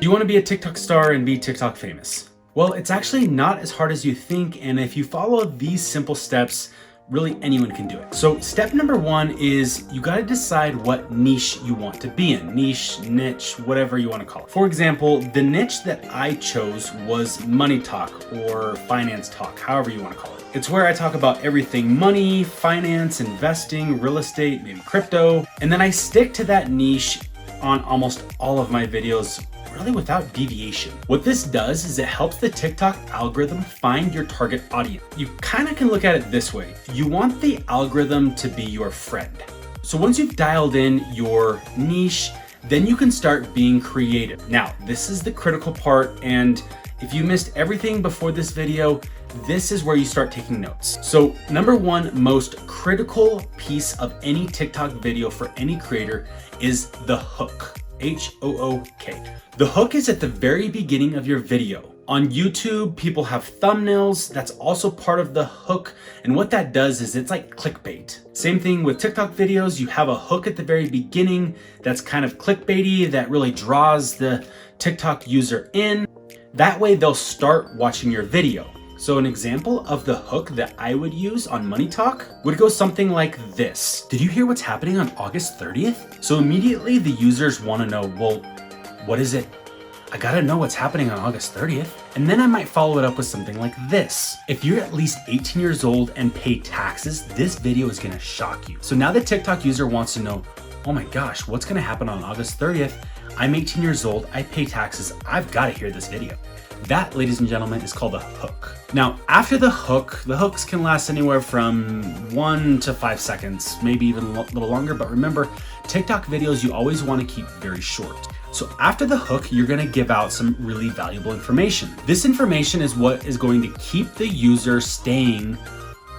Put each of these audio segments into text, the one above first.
You want to be a TikTok star and be TikTok famous? Well, it's actually not as hard as you think, and if you follow these simple steps, really anyone can do it. So step number one is you got to decide what niche you want to be in. Niche, niche, whatever you want to call it. For example, the niche that I chose was money talk or finance talk, however you want to call it. It's where I talk about everything money, finance, investing, real estate, maybe crypto, and then I stick to that niche on almost all of my videos, really without deviation. What this does is it helps the TikTok algorithm find your target audience. You kind of can look at it this way. You want the algorithm to be your friend. So once you've dialed in your niche, then you can start being creative. Now, this is the critical part, and if you missed everything before this video, this is where you start taking notes. So number one most critical piece of any TikTok video for any creator is the hook. H-O-O-K. The hook is at the very beginning of your video. On YouTube, people have thumbnails. That's also part of the hook. And what that does is it's like clickbait. Same thing with TikTok videos. You have a hook at the very beginning that's kind of clickbaity, that really draws the TikTok user in. That way they'll start watching your video. So an example of the hook that I would use on Money Talk would go something like this. Did you hear what's happening on August 30th? So immediately the users want to know, well, what is it? I gotta know what's happening on August 30th. And then I might follow it up with something like this. If you're at least 18 years old and pay taxes, this video is gonna shock you. So now the TikTok user wants to know, oh my gosh, what's gonna happen on August 30th? I'm 18 years old, I pay taxes, I've gotta hear this video. That, ladies and gentlemen, is called a hook. Now, after the hooks can last anywhere from 1 to 5 seconds, maybe even a little longer, but remember, TikTok videos you always want to keep very short. So after the hook, you're gonna give out some really valuable information. This information is what is going to keep the user staying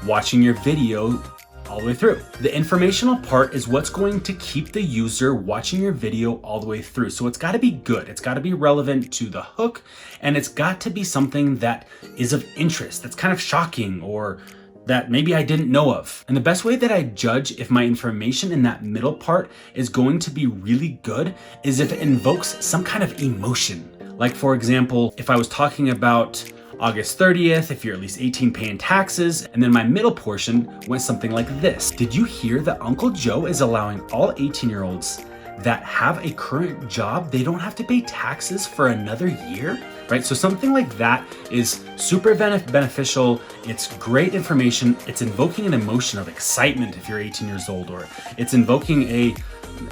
watching your video all the way through. The informational part is what's going to keep the user watching your video all the way through. So it's got to be good. It's got to be relevant to the hook, and it's got to be something that is of interest, that's kind of shocking, or that maybe I didn't know of. And the best way that I judge if my information in that middle part is going to be really good is if it invokes some kind of emotion. Like, for example, if I was talking about August 30th, if you're at least 18 paying taxes, and then my middle portion went something like this. Did you hear that Uncle Joe is allowing all 18-year-olds that have a current job, they don't have to pay taxes for another year? Right? So something like that is super beneficial. It's great information. It's invoking an emotion of excitement if you're 18 years old, or it's invoking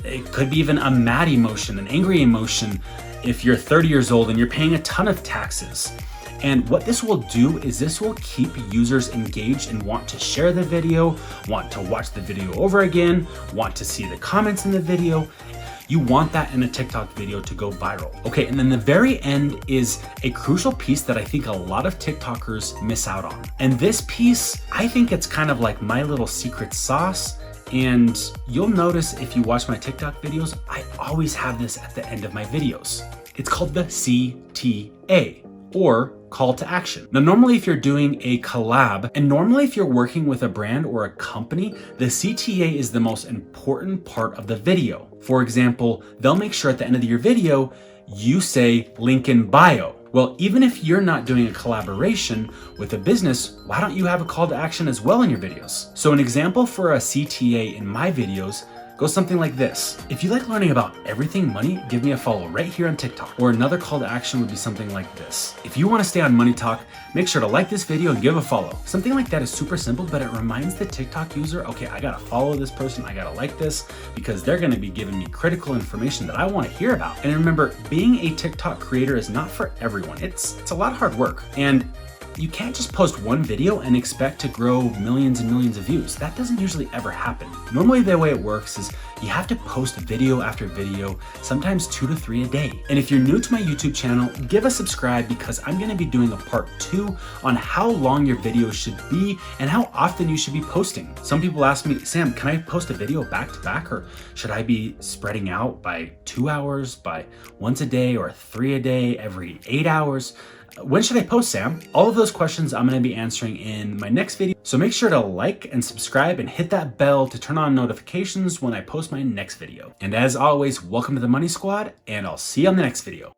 it could be even a mad emotion, an angry emotion if you're 30 years old and you're paying a ton of taxes. And what this will do is this will keep users engaged and want to share the video, want to watch the video over again, want to see the comments in the video. You want that in a TikTok video to go viral. Okay, and then the very end is a crucial piece that I think a lot of TikTokers miss out on. And this piece, I think it's kind of like my little secret sauce. And you'll notice if you watch my TikTok videos, I always have this at the end of my videos. It's called the CTA, or call to action. Now, normally if you're doing a collab, and normally if you're working with a brand or a company, the CTA is the most important part of the video. For example, they'll make sure at the end of your video, you say link in bio. Well, even if you're not doing a collaboration with a business, why don't you have a call to action as well in your videos? So an example for a CTA in my videos goes something like this. If you like learning about everything money, give me a follow right here on TikTok. Or another call to action would be something like this. If you want to stay on Money Talk, make sure to like this video and give a follow. Something like that is super simple, but it reminds the TikTok user, okay, I gotta follow this person, I gotta like this, because they're gonna be giving me critical information that I want to hear about. And remember, being a TikTok creator is not for everyone. It's a lot of hard work. And you can't just post one video and expect to grow millions and millions of views. That doesn't usually ever happen. Normally the way it works is you have to post video after video, sometimes 2 to 3 a day. And if you're new to my YouTube channel, give a subscribe, because I'm gonna be doing a part 2 on how long your videos should be and how often you should be posting. Some people ask me, Sam, can I post a video back to back, or should I be spreading out by 2 hours, by once a day, or 3 a day, every 8 hours? When should I post, Sam? All of those questions I'm going to be answering in my next video. So make sure to like and subscribe and hit that bell to turn on notifications when I post my next video. And as always, welcome to the Money Squad, and I'll see you on the next video.